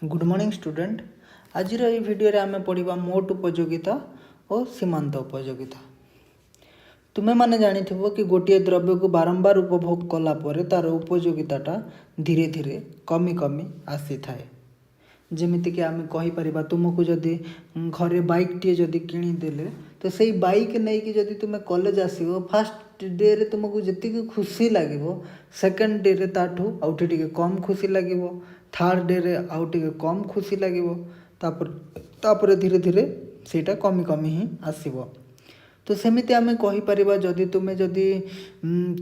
Good morning student. आज video आम पढ़ा मोट उपयोगिता और सीमांत उपयोगिता। तुम्हें माने जानी कि गोटे द्रव्य को बारंबार उपभोग कलापर तार उपयोगिता धीरे धीरे कमी कमी आसी थाए। जमीक आम कहीपर तुमको जदि घरे बाइक टे जदि किणीदेले तो से बाइक नहीं कि जदि तुम्हें कॉलेज आसो फास्ट डे रे तुमको जी खुशी लगे सेकेंड डे रे ताठू आउटे टिके कम खुशी लगे थर्ड डे रे आउ टिके कम खुशी लगे तापर धीरे धीरे सेटा कमी कमी ही आसीबो। तो सेमिति आमे कहीपर जदि तुम्हें जदि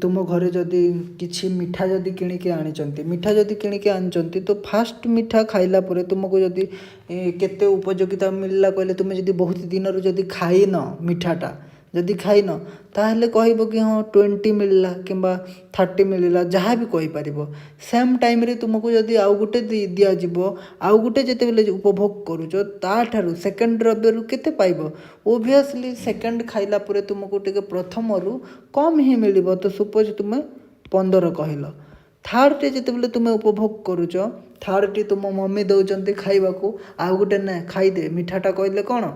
तुम घरे जदि किछि मिठा जदि किणिके आनिचंती मिठा जदि किणिके आनिचंती तो फास्ट मिठा खाइला परे तुमको जदि केते उपयोगिता मिलला कहले तुम्हें जदि बहुत दिन रु जदि खाइन मिठाटा जदि खाइन ताहले कहब कि हाँ 20 मिलला किंबा 30 मिलला जहाँ भी कहीपर सेम टाइम रे तुमको जदि आउ गुटे दिज्व आउ गुटे जितेबाला उपभोग करुच ताठारू सेकेंड द्रव्य केते पाइब ओबियसली सेकेंड खाइला परे तुमको टिके प्रथम रु कम ही मिल तो सपोज तुम्हें 15 कहल थर्ड टे जितेबाला तुम्हें उपभोग करुच थर्ड टी तुम मम्मी दौरान खाइबा आउ गुटे ना खाईदे मिठाटा कहले कौन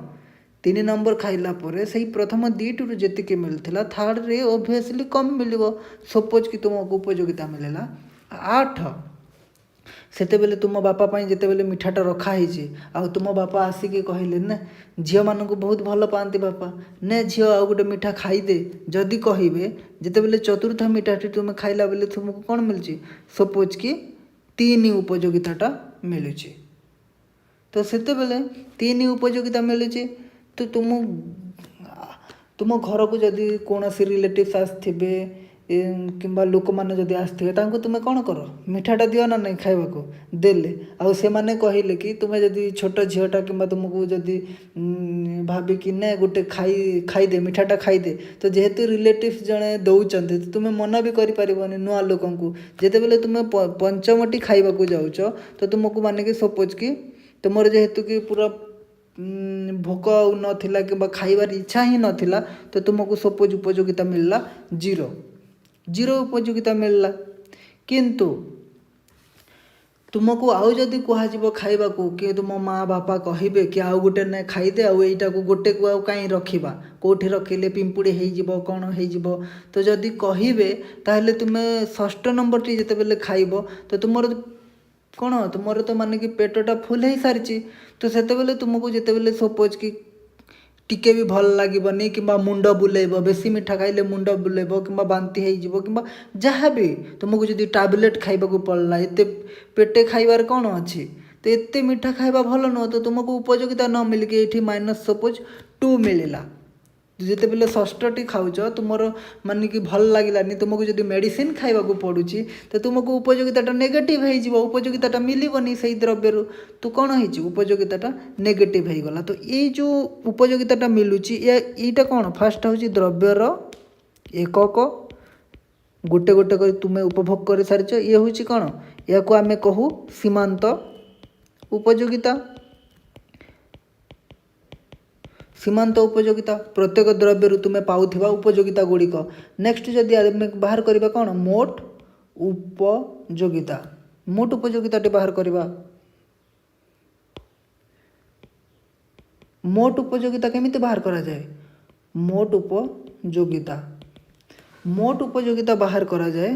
3 नंबर खाइला परे सही प्रथम दुईटू जी मिलता थर्ड रे ओबियसली कम मिल सपोज कि तुमको उपयोगिता मिलला 8 सेतेबेले तुम बापा जितेबाला मिठाटा रखाही आ तुम बापा आसिक कहले ना झील मान बहुत भल पाती बापा ने झील आउ गोटे मिठा खाईदे जदि कहे जितेबाला चतुर्थ मिठाटी तुम खाइला बेले तुमको कौन मिलूँ सपोज कि 3 उपयोगिता मिलूँ तो सेतेबेले 3 उपयोगिता मिलूँ तो तुम घर को जदि कौन सी रिलेटिव्स आसथिबे किंबा लोक मैंने जदि आसथिबे तांको तुम्हें कौन कर मिठाटा दियो ना नहीं खाइबा देले आउ से माने कहले कि तुम्हें जदि छोट झीलटा किंबा तुमको जदि भाविक ना गोटे खाईदे मिठाटा खाईदे तो जेहेतु रिलेटिव्स जड़े दौरान तो तुम्हें मना भी करें नुआ लोक जितेबाला तुम्हें पंचमटी खाइबा जाऊच तो तुमको माने कि सपोज कि तुम जेहेतु कि पूरा भोक नाला कि खाइबार इच्छा ही नाला तो तुमको सपोज उपयोगिता मिलला 0 उपयोगिता मिलला किंतु तुमको आउ जदि कह खाइबा कि तुम माँ बापा कहे कि आउ गोटे ना खाईदे आईटा को गोटे को आउ कहीं रखा कौटे रखिले पिंपुड़ी हो कौन हो तो जदि कहे ताहले तुम्हें षष्ठ नंबर टी जितेबाला खाइब तो तुम कौन तुम तो माने कि पेटटा फुल हो सारी तो सेतेबेले तुमको जितेबाला सपोज कि टिके भी भल लगे कि मुंड बुलेब बेसी मिठा खाइले मुंड बुलेब कि बांति हो कि जहाँ भी तुमको जदि टैबलेट खाइबा पड़ला एत पेटे खाइबार कौन अच्छी तो एत मिठा खाइबा भल नुह तो तुमको उपयोगिता न मिलिक ये माइनस सपोज 2 मिलला जितेबाला षष्ठी खाऊच तुम मान कि भल लगे तुमको जब मेडिसिन खाइबा पड़ुची तो तुमको उपयोगिता नेगेटिव हो उपयोगिता मिलबनी से द्रव्य तो कौन हो उपयोगिता नेगेटिव हो गला। तो ये जो उपयोगिता मिलूची यहाँ कौन फास्ट हूँ द्रव्यर एकक गोटे गोटे कर तुम्हें उपभोग कर सारी ये हूँ कौन या आम कहू सीमांत उपयोगिता। सीमांत उपयोगिता प्रत्येक द्रव्य तुम्हें पाउथिबा उपयोगिता गुड़िक नेक्स्ट जदि आम बाहर करवा कौन मोट उपयोगिता मोट उपयोगिता बाहर करवा मोट उपयोगिता केमिति बाहर करा जाए मोट उपयोगिता बाहर करा जाए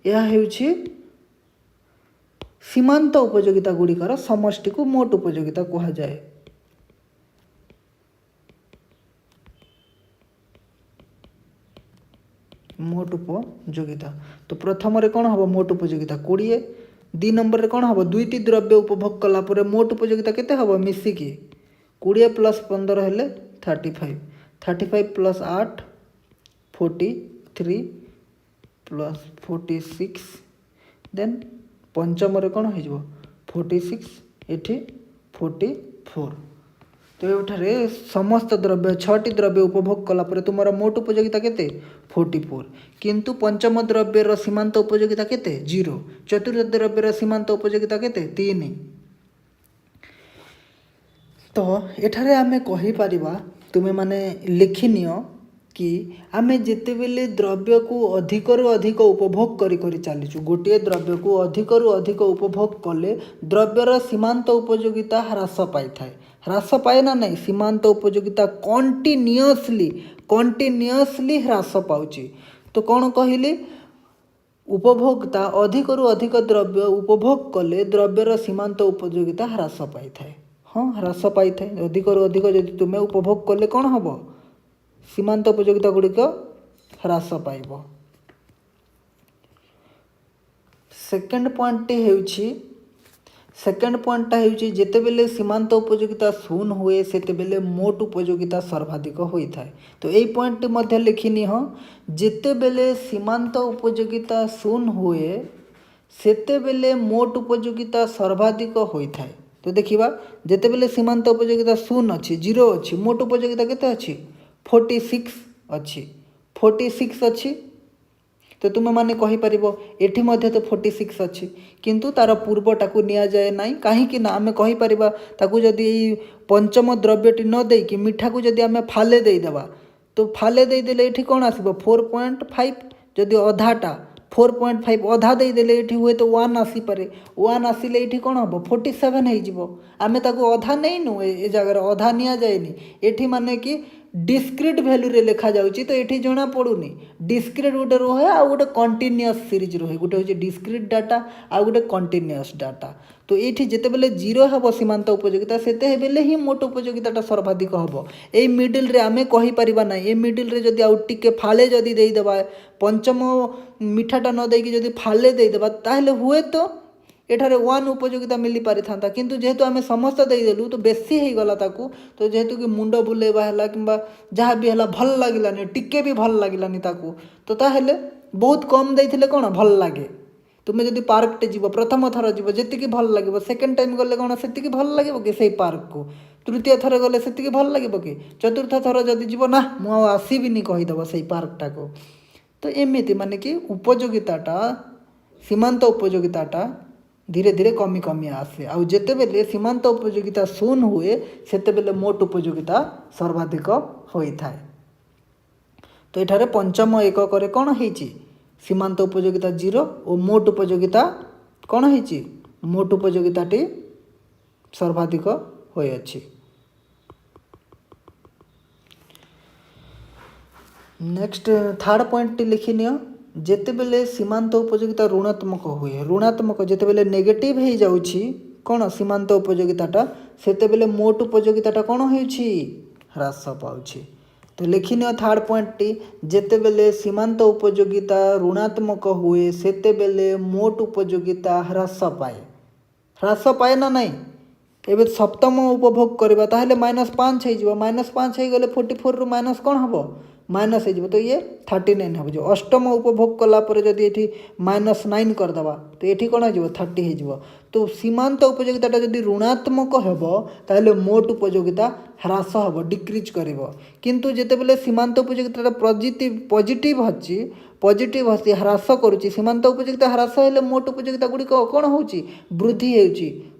यह हेउछि सीमांत उपयोगिता गुड़िकर समष्टि को मोट उपयोगिता कहा जाए। मोट उपयोगिता तो प्रथम कौन हम मोट उपयोगिता 20 2 नंबर कौन हम दुईटी द्रव्य उपभोग कलापर मोट उपयोगिता केते हम मिसिकी 20 + 15 हेले 35 35 + 8 43 + 46 देन पंचम कौन हो 46 एठी 44 तो ये समस्त द्रव्य 6टी द्रव्य उपभोग कलापर तुम मोट उपयोगिता केते 44 किंतु पंचम द्रव्यर सीमांत उपयोगिता केते 0 चतुर्थ द्रव्यर सीमांत उपयोगिता केते 3 तो एठारे आमे कहि परिबा तुमे माने लिखिनियो कि आमे जितेबेले द्रव्य को अधिकरू अधिक उपभोग करी चलीचु गोटे द्रव्य को अधिकरू अधिक उपभोग कले द्रव्यर सीमांत उपयोगिता ह्रास पाई थाए ह्रास पाए ना नहीं सीमांत उपयोगिता कंटिन्यूअसली ह्रास पाउची। तो कौन कहली उपभोक्ता अधिकरू अधिक द्रव्य उपभोग कले द्रव्यर सीमांत उपयोगिता ह्रास पाई थाए। हाँ ह्रास पाई थाए अधिकरू अधिक जदि तुम्हें उपभोग कले कौन हम सीमांत उपयोगिता गुड़िक ह्रास पाइब। सेकेंड पॉइंटटा होउछि जेतेबेले सीमांत उपयोगिता शून्य हुए सेतेबेले मोट उपयोगिता सर्वाधिक होता है। तो यही पॉइंट मध्य लिखिनी हाँ जेतेबेले सीमांत उपयोगिता शून्य हुए सेतेबेले मोट उपयोगिता सर्वाधिक होता है। तो देखिबा जेतेबेले सीमांत उपयोगिता शून्य अच्छी 0 अच्छी मोट उपयोगिता केते अच्छी 46 अच्छी 46 अच्छी। तो तुम मैंने कहीपर एठी मध्य तो 46 अच्छी किंतु तार पूर्वटा को निया जाए नहीं कहीं ना आम कहीपर ताकू जदि पंचम द्रव्यटी न देकी मिठा को जदि आम फाले देदेबा तो फाले देदेले ये कौन आसब 4.5 जदि अधाटा 4.5 अधा देदेले ये हुए तो 1 आसीपे 1 आसिले ये कौन हम 47 हो आम अधा नहीं ए जगार अधा नि जाएनि ये माने कि डिस्क्रिट भैल्यू रे लिखा जाउची। तो ये जना पड़ूनी डिस्क्रिट गोटे रहे आ गोटे कंटिन्यूअस सीरीज रहे गोटे हूँ डिस्क्रिट डाटा आ गोटे कंटिन्यूअस डाटा। तो ये जितेबले 0 हम सीमांत उपयोगिता सेते बेले ही मोट उपयोगिता सर्वाधिक हम ये मिडिल रे आमे कहीपर ना ये मिडिल रे जदि आउ टिके फाले जदि देदेबा पंचम मिठाटा न देकी जदि फाले देदेबा ताहले हुए तो एठारे 1 उपयोगिता मिली पारि था किंतु जेहेतु आम समस्त देदेलु तो बेसी हो गला ताकू। तो जेहेतु कि मुंड बुलेवा है कि जहाँ भी है भल लगे टिके भी भल लगे ताकू तो ताहले बहुत कम देते कौन भल लगे। तुम्हें जदि पार्क टे जीव प्रथम थर जीव जी भल लगे सेकेंड टाइम गले कौन से भल लगे कि से पार्क को तृतीय थर गले से भल लगे कि चतुर्थ थर जदि जीव ना मुझे आसबिनी कहीदेव से पार्कटा को। तो एमती माने कि उपयोगिताटा सीमांत उपयोगिताटा धीरे धीरे कमी कमी आसे आउ जेतेबेले सीमांत उपयोगिता शून्य हुए सेतेबेले मोट उपयोगिता सर्वाधिक होता है। तो एठारे पंचम एकक कौन होइछि सीमांत उपयोगिता 0 और मोट उपयोगिता कौन होइछि मोट उपयोगिताटी सर्वाधिक होइछि। नेक्स्ट थर्ड पॉइंट लिखि नियो जेतेबेले सीमांत उपयोगिता ऋणात्मक हुए ऋणात्मक जेतेबेले नेगेटिव हो जाउछि कौन सीमांत उपयोगिताटा सेतेबेले मोट उपयोगिताटा कौन होइछि ह्रास पाउछि। तो लिखिनियो थर्ड पॉइंट टी जेतेबेले सीमांत उपयोगिता ऋणात्मक हुए सेतेबेले मोट उपयोगिता ह्रास पाए ना नहीं एबे सप्तम उपभोग करबा ताहले -5 हो -5 हो गले 44 रु माइनस कौन हम माइनस हो तो ये 39 हम जो अष्टम उपभोग कलापर जदि ये -9 करदे तो ये कौन हो 30 हो। तो सीमांत उपयोगिता जदि ऋणात्मक हेब ताहले मोट उपयोगिता ह्रास हम डिक्रिज कर किंतु जेतेबेले सीमांत उपयोगिता पॉजिटिव अच्छी ह्रास करुच्ची सीमांत उपयोगिता ह्रास हेले मोट उपयोगिता गुड़िक कौन हो वृद्धि हो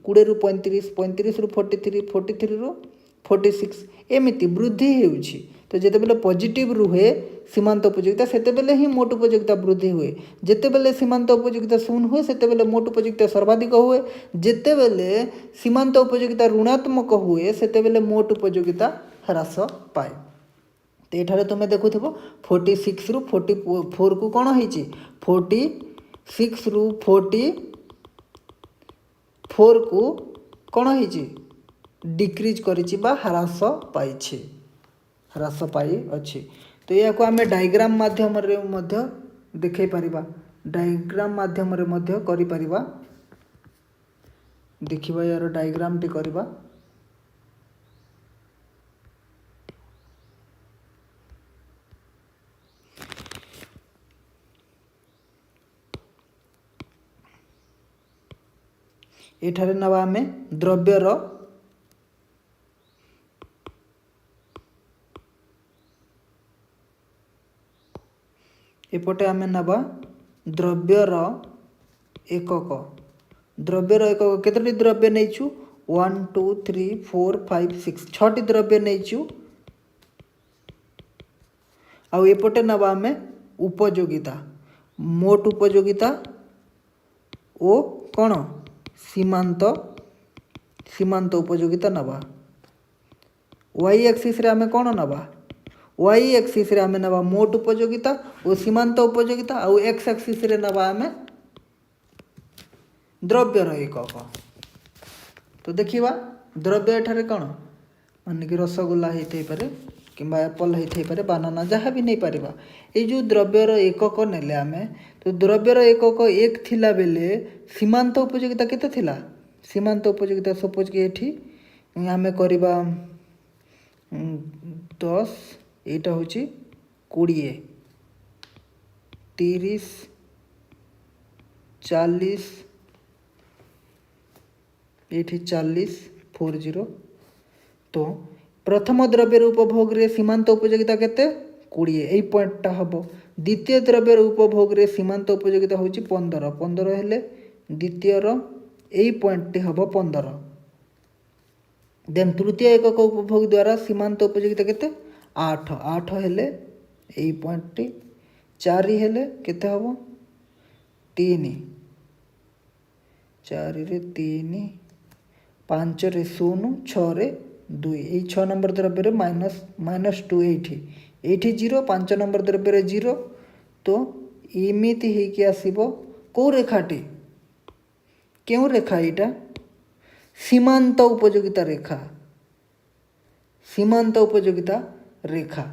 20 रु 35 35 रु 43 43 रु 46 एमती वृद्धि हो। तो जेतेबेले पॉजिटिव रुहे सीमांत उपयोगिता सेतेबेले ही मोट उपयोगिता वृद्धि हुए जेतेबेले सीमांत उपयोगिता शून्य हुए सेतेबेले मोट उपयोगिता सर्वाधिक हुए जेतेबेले सीमांत उपयोगिता ऋणात्मक हुए सेतेबेले मोट उपयोगिता ह्रास पाए। तो ये तुम देखुव 46 रु 44 को कौन होइछि 46 रु 44 को कौन होइछि डिक्रिज करिछि बा ह्रास पाइछि ह्रास पाई अच्छी। तो या को आम डायग्राम माध्यम देखे पारिबा डायग्राम माध्यम करि पारिबा देखिबा यार डायग्राम टी करिबा। एठारे नवा आमे द्रव्यर एपटे आमे नवा द्रव्यर एकक केतोटी द्रव्य नैचु 1 2 3 4 5 6 6टी द्रव्य नैचु आउ एपटे नवा आम उपयोगिता मोट उपयोगिता ओ कौन सीमांत सीमांत उपयोगिता नवा वाई एक्सिस रे आम कौन नवा वाई एक्सिस रे आम नवा मोट उपयोगिता और सीमांत उपयोगिता आउ एक्स एक्सिस रे नवा आम द्रव्यर एकक। तो देखिवा द्रव्य एठारे कौन मान कि रसगोल्ला होते पारे कि एप्पल होते पारे बानाना जहाँ भी नहीं पारिबा ये जो द्रव्यर एकक नेले आमे तो द्रव्यर एकक एक थिला बेले सीमांत उपयोगिता केते थिला सीमांत उपयोगिता सपोज कि एठी आमे करिबा 10 एटा होची 20 30 40 एठी 40 40 तो प्रथम द्रव्यर उपभोग रे सीमांत उपयोगिता केते 20 एई पॉइंटटा हबो द्वितीय द्रव्यर उपभोग रे सीमांत उपयोगिता होची 15 15 हेले द्वितीयर एई पॉइंटटी हबो 15 देन तृतीय एकक उपभोग द्वारा सीमांत उपयोगिता केते 8 8 हेले एई पॉइंटटी 4 हेले केते हबो 3 4 रे 3 5 रे 0 6 रे 2 यही 6 नंबर द्रव्य -2 एठी 0 5 नंबर द्रव्य 0 तो इमिति ही कि आसीबो को रेखाटी क्यों रेखा एटा सीमांत उपयोगिता रेखा सीमांत उपयोगिता रेखा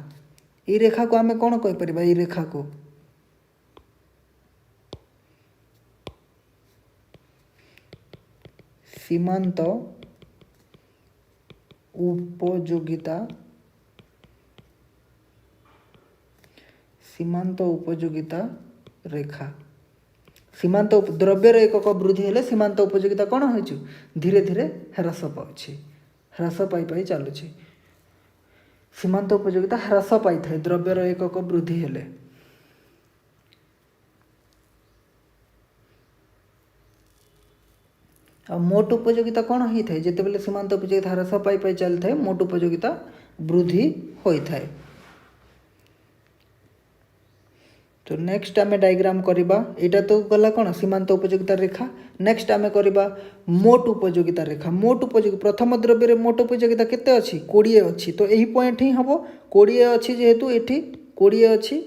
ये रेखा को आमे कौन कहि परिबा ये रेखा को सीमांत उपयोगिता सीमांत उपयोगिता रेखा सीमांत द्रव्यर एकक वृद्धि हेले सीमांत उपयोगिता कौन हो धीरे धीरे ह्रास पाउछि ह्रास पाई पाई चलुछि सीमांत उपयोगिता ह्रास पाई थाए द्रव्यर एकक वृद्धि हेले आ मोट उपयोगिता कौन होई थाए जेते बेले सीमांत उपयोगिता ह्रास पाई पाई चल थाए मोट उपयोगिता वृद्धि होई थाए। तो नेक्स्ट आमे डायग्राम करिबा एटा तो गला कौन सीमांत उपयोगिता रेखा नेक्स्ट आमे करिबा मोट उपयोगिता रेखा मोट उपयोगिता प्रथम द्रव्य रे मोट उपयोगिता केते अछि 20 अछि तो एही पॉइंट ही हबो 20 अछि जेहेतु एठी 20 अछि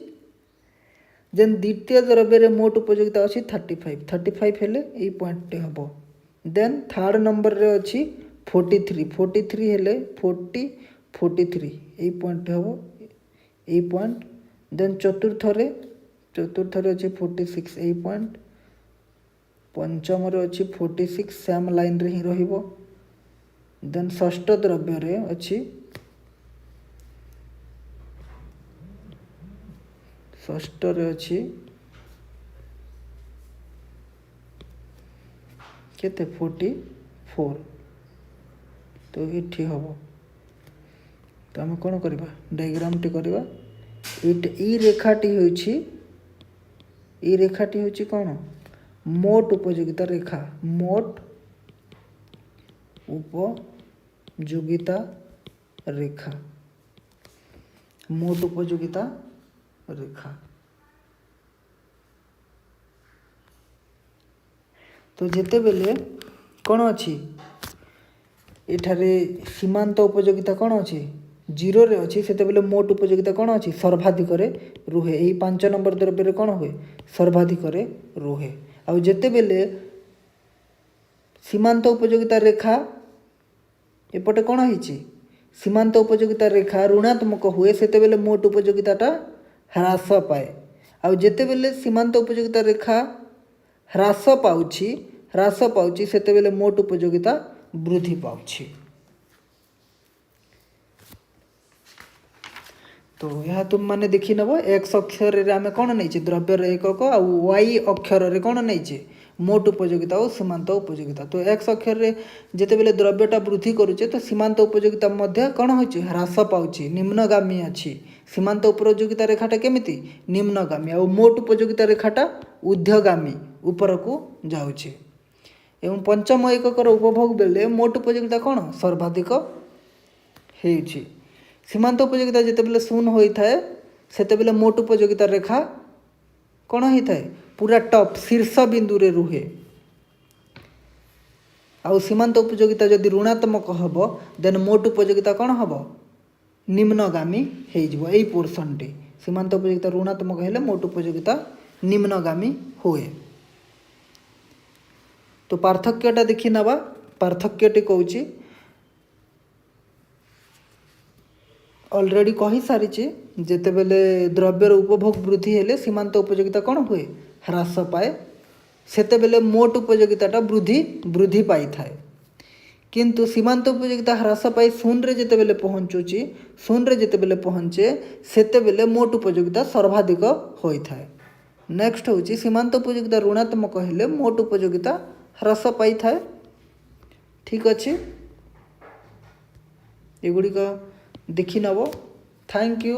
देन द्वितीय द्रव्य रे मोट उपयोगिता अछि 35 35 हेले एही पॉइंट टे हबो देन थर्ड नंबर रे अछि 43 43 हेले 40 43 एही पॉइंट हबो एही पॉइंट देन चतुर्थ रे अच्छी 46 एई पॉइंट पंचम रे अच्छी 46 सेम लाइन रे ही रहिबो देन षष्ठ द्रव्य रे अच्छी षष्ठ रे अच्छी केते 44 तो इठी हबो तो हम कोन करबा डायग्राम टी करबा ई रेखाटी होइछि ये रेखाटी होची कौन मोट उपयोगिता रेखा मोट उपयोगिता रेखा मोट उपयोगिता रेखा तो जेते बेले कौन अच्छी एठारे सीमांत उपयोगिता कौन अच्छी 0 रे अच्छी से बेले मोट उपयोगिता कौन अच्छी सर्वाधिक रुहे यही 5 नंबर द्रव्य कौन हुए सर्वाधिक रुहे आउ जेते बेले सीमांत उपयोगिता रेखा एपटे कौन होइछि सीमांत उपयोगिता रेखा ऋणात्मक हुए से बेले मोट उपयोगिताटा ह्रास पाए आउ जेते बेले सीमांत उपयोगिता रेखा ह्रास पाउछि से बेले मोट उपयोगिता वृद्धि पाउछि। तो यह तुम मैंने देखी नब एक्स अक्षर रे आमे कौन नहीं द्रव्यर एकक आउ वाई अक्षर रे कौन नहीं मोट उपयोगिता और सीमांत उपयोगिता तो एक्स अक्षर रे जेते बेले द्रव्यटा वृद्धि करुचे तो सीमांत उपयोगिता मध्य कौन होची ह्रास पाउची निम्नगामी अछि सीमांत उपयोगिता रेखाटा केमिति निम्नगामी और मोट उपयोगिता रेखाटा ऊर्ध्वगामी ऊपर को जाउची एवं पंचम एककर उपभोग बेले मोट उपयोगिता कौन सर्वाधिक हेउची सीमांत उपयोगिता जिते बेले शून्य होता है ସେତେବେଳେ ମୋଟ ଉପଯୋଗିତା ରେଖା କ'ଣ ହେଇଥାଏ ପୁରା ଟପ୍ ଶୀର୍ଷ ବିନ୍ଦୁରେ ରୁହେ। ଆଉ ସୀମାନ୍ତ ଉପଯୋଗିତା ଯଦି ଋଣାତ୍ମକ ହେବ ଦେନ୍ ମୋଟ ଉପଯୋଗିତା କ'ଣ ହେବ ନିମ୍ନଗାମୀ ହେଇଯିବ। ଏଇ ପୋର୍ସନଟି ସୀମାନ୍ତ ଉପଯୋଗିତା ଋଣାତ୍ମକ ହେଲେ ମୋଟ ଉପଯୋଗିତା ନିମ୍ନଗାମୀ ହୁଏ। ତ ପାର୍ଥକ୍ୟଟା ଦେଖି ନେବା। ପାର୍ଥକ୍ୟଟି କହୁଛି अलरेडी कही सारी जेतेबेले द्रव्यर उपभोग वृद्धि हेले सीमांत उपयोगिता कौन हुए ह्रास पाए सेतेबेले मोट उपयोगिता वृद्धि पाई थाए। किंतु सीमांत उपयोगिता ह्रास पाई शून्य जेतेबेले पहुँचुची शून्य जेतेबेले पहुँचे सेतेबेले मोट उपयोगिता सर्वाधिक होई थाए। नेक्स्ट होची सीमांत उपयोगिता ऋणात्मक हेले मोट उपयोगिता ह्रास पाई थाए। ठीक अच्छे एगुड़िक देखि नब। Thank you.